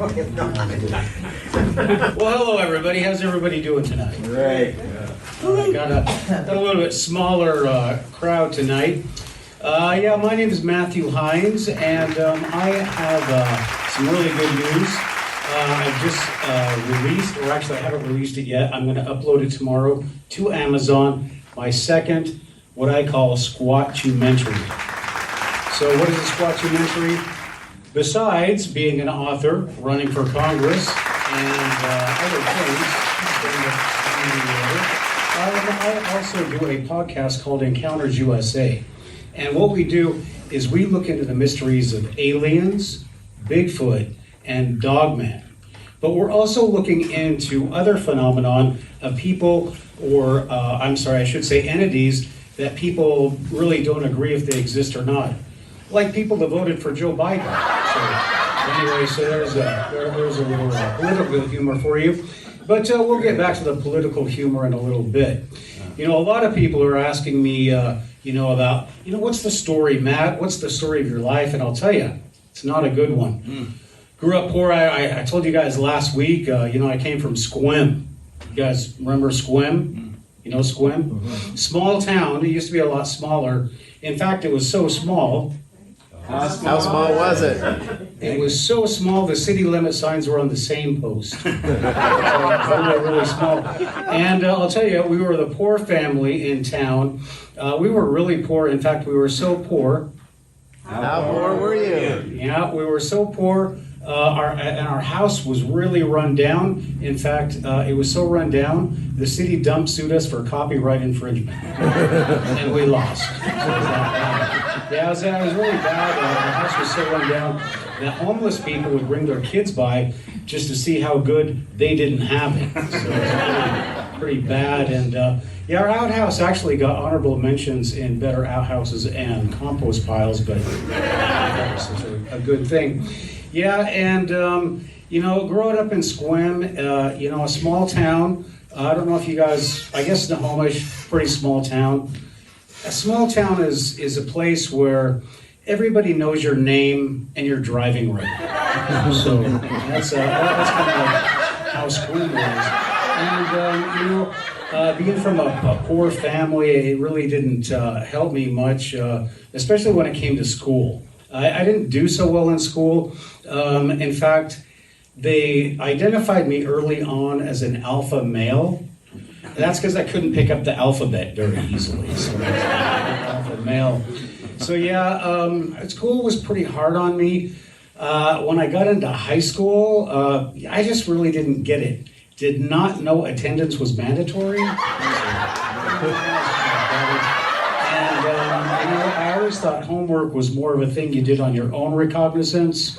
Well, hello everybody. How's everybody doing tonight? Great. Got a little bit smaller crowd tonight. Yeah, my name is Matthew Heines, and I have some really good news. I've just released, or actually I haven't released it yet. I'm going to upload it tomorrow to Amazon. My second, what I call, squatchumentary. So what is a squatchumentary? Besides being an author, running for Congress, and other things, I also do a podcast called Encounters USA. And what we do is we look into the mysteries of aliens, Bigfoot, and Dogman. But we're also looking into other phenomenon of people, or I should say entities, that people really don't agree if they exist or not. Like people that voted for Joe Biden. So there's a little political humor for you. But we'll get back to the political humor in a little bit. You know, a lot of people are asking me, about, what's the story, Matt? What's the story of your life? And I'll tell you, it's not a good one. Grew up poor. I told you guys last week, I came from Sequim. You guys remember Sequim? You know Sequim? Mm-hmm. Small town. It used to be a lot smaller. In fact, it was so small. How small was it? It was so small, the city limit signs were on the same post. So really small. And I'll tell you, we were the poor family in town. We were really poor. In fact, we were so poor. How poor were you? Yeah, we were so poor. Our house was really run down. In fact, it was so run down, the city dump sued us for copyright infringement. And we lost. Yeah, it was really bad. The house was so run down that homeless people would bring their kids by just to see how good they didn't have it. So it was pretty bad. And our outhouse actually got honorable mentions in better outhouses and compost piles, but that was such a good thing. Yeah, and growing up in Sequim, a small town. I don't know if you guys, I guess Snohomish, pretty small town. A small town is a place where everybody knows your name and your driving record. So that's kind of like how Sequim was. And being from a poor family, it really didn't help me much, especially when it came to school. I didn't do so well in school. In fact, they identified me early on as an alpha male. That's because I couldn't pick up the alphabet very easily. So alpha male. So school was pretty hard on me. When I got into high school, I just really didn't get it. Did not know attendance was mandatory. I always thought homework was more of a thing you did on your own recognizance.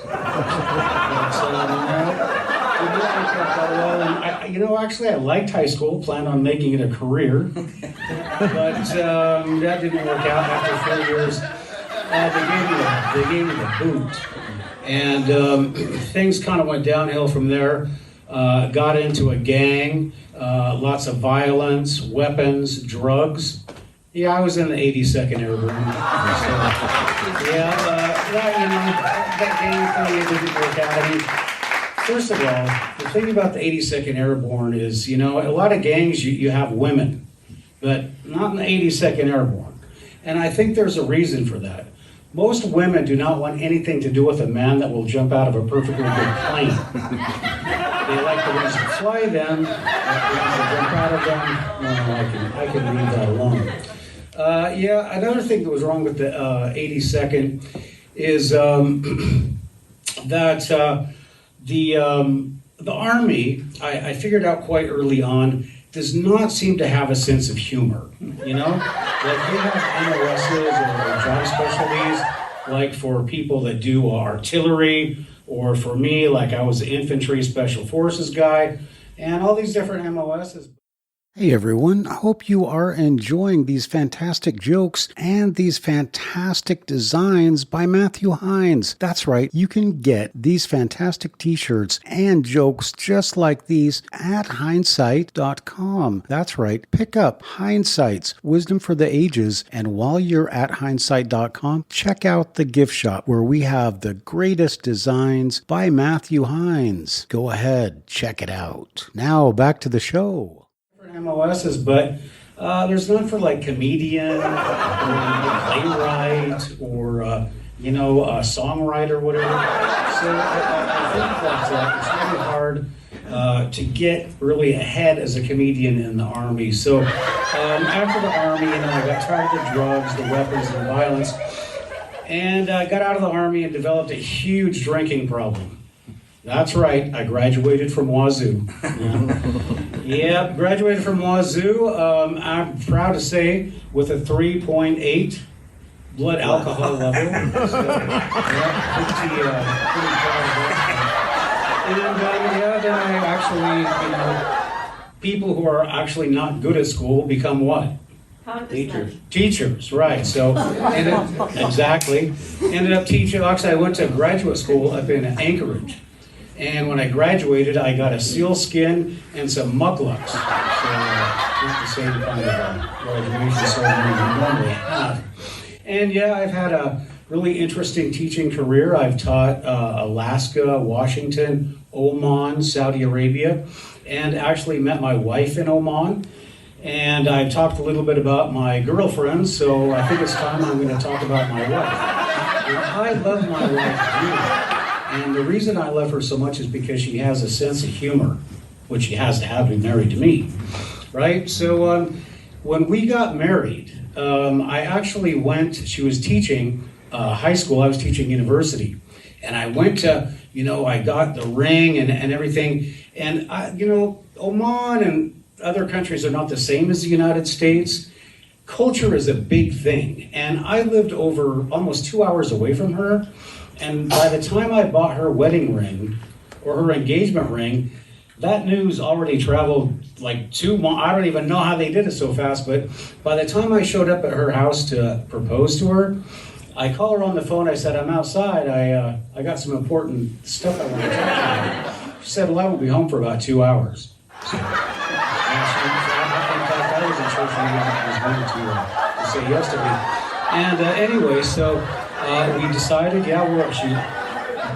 Actually, I liked high school, planned on making it a career, but that didn't work out after 4 years. They gave me the boot, and things kind of went downhill from there. Got into a gang, lots of violence, weapons, drugs. Yeah, I was in the 82nd Airborne. That gang thing didn't work out. I mean, first of all, the thing about the 82nd Airborne is, a lot of gangs, you have women, but not in the 82nd Airborne. And I think there's a reason for that. Most women do not want anything to do with a man that will jump out of a perfectly good plane. They like the ones that fly them, the ones that jump out of them. No, I can leave that alone. Another thing that was wrong with the 82nd is that the Army, I figured out quite early on, does not seem to have a sense of humor. Like they have NOSs or job specialties, like for people that do artillery, or for me, like I was the infantry special forces guy, and all these different MOSs. Hey everyone, I hope you are enjoying these fantastic jokes and these fantastic designs by Matthew Heines. That's right, you can get these fantastic t-shirts and jokes just like these at HEINESSIGHT.com. That's right, pick up HEINESSIGHTS, Wisdom for the Ages, and while you're at HEINESSIGHT.com, check out the gift shop where we have the greatest designs by Matthew Heines. Go ahead, check it out. Now back to the show. MOSs, but there's none for like comedian or playwright or a songwriter, whatever. So I think that it's really hard to get really ahead as a comedian in the Army. So after the Army, I got tired of the drugs, the weapons, and the violence, and I got out of the Army and developed a huge drinking problem. That's right, I graduated from Wazoo. Yeah, graduated from Wazoo. I'm proud to say with a 3.8 blood alcohol level. So, pretty proud of that. And then I actually, people who are actually not good at school become what? Teachers, right. So, exactly. Ended up teaching. Actually, I went to graduate school up in Anchorage. And when I graduated, I got a sealskin and some mucklucks. So, just the same kind of graduation ceremony you normally have. And yeah, I've had a really interesting teaching career. I've taught Alaska, Washington, Oman, Saudi Arabia, and actually met my wife in Oman. And I've talked a little bit about my girlfriend, so I think it's time I'm going to talk about my wife. I love my wife dearly. And the reason I love her so much is because she has a sense of humor, which she has to have to be married to me, right? So when we got married, I actually she was teaching high school, I was teaching university. And I went to, I got the ring and everything. And, Oman and other countries are not the same as the United States. Culture is a big thing. And I lived over almost 2 hours away from her. And by the time I bought her wedding ring, or her engagement ring, that news already traveled like 2 months. I don't even know how they did it so fast, but by the time I showed up at her house to propose to her, I called her on the phone. I said, I'm outside. I got some important stuff I want to talk to you about. She said, well, I won't be home for about 2 hours. So, I wasn't sure she was going to say yes to me. And anyway, so we decided,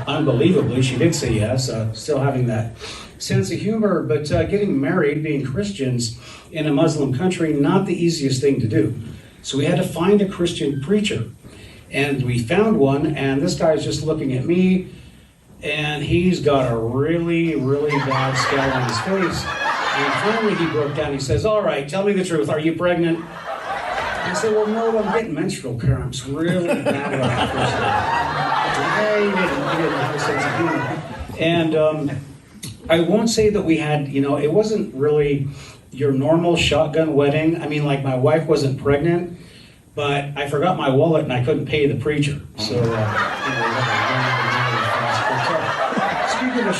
unbelievably, she did say yes, still having that sense of humor, but getting married, being Christians in a Muslim country, not the easiest thing to do. So we had to find a Christian preacher. And we found one, and this guy's just looking at me, and he's got a really, really bad scowl on his face. And finally he broke down. He says, all right, tell me the truth. Are you pregnant? I said, well, no, I'm getting menstrual cramps really bad right now. He didn't have a sense of humor. And I won't say that we had, it wasn't really your normal shotgun wedding. I mean, like my wife wasn't pregnant, but I forgot my wallet and I couldn't pay the preacher. So, speaking of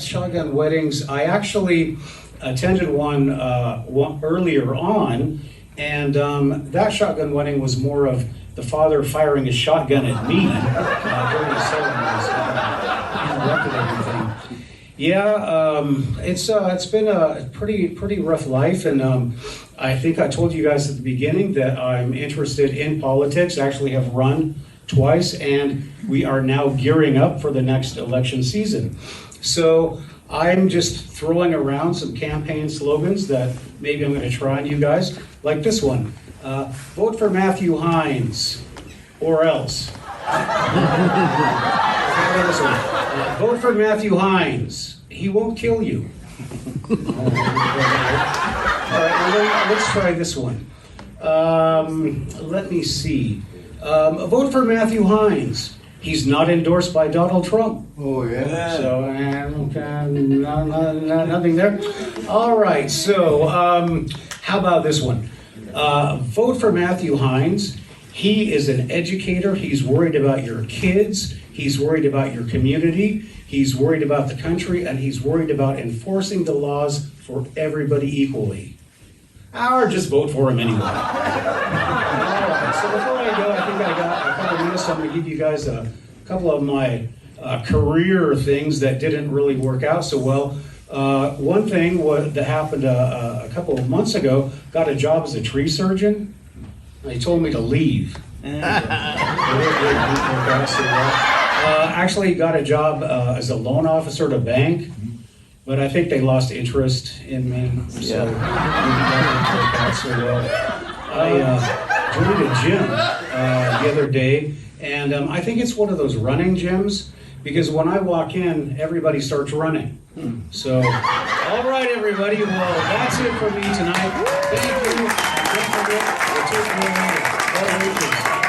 shotgun weddings, I actually attended one earlier on. And that shotgun wedding was more of the father firing his shotgun at me during the ceremonies, interrupted everything. Yeah, it's been a pretty rough life, and I think I told you guys at the beginning that I'm interested in politics. I actually have run twice, and we are now gearing up for the next election season. So I'm just throwing around some campaign slogans that maybe I'm going to try on you guys, like this one. Vote for Matthew Heines, or else. Vote for Matthew Heines. He won't kill you. All right, well, let's try this one. Let me see. Vote for Matthew Heines. He's not endorsed by Donald Trump. Oh, yeah. So, nothing there. All right, so how about this one? Vote for Matthew Heines. He is an educator. He's worried about your kids. He's worried about your community. He's worried about the country, and he's worried about enforcing the laws for everybody equally. Or just vote for him anyway. All right, so before I go, I think I got a couple of minutes. I'm going to give you guys a couple of my career things that didn't really work out so well. One thing that happened a couple of months ago, got a job as a tree surgeon. They told me to leave. Actually got a job as a loan officer at a bank, but I think they lost interest in me, so that didn't work out so well. I joined a gym the other day, and I think it's one of those running gyms, because when I walk in, everybody starts running. So, all right, everybody. Well, that's it for me tonight. Thank you. Don't forget to take care of your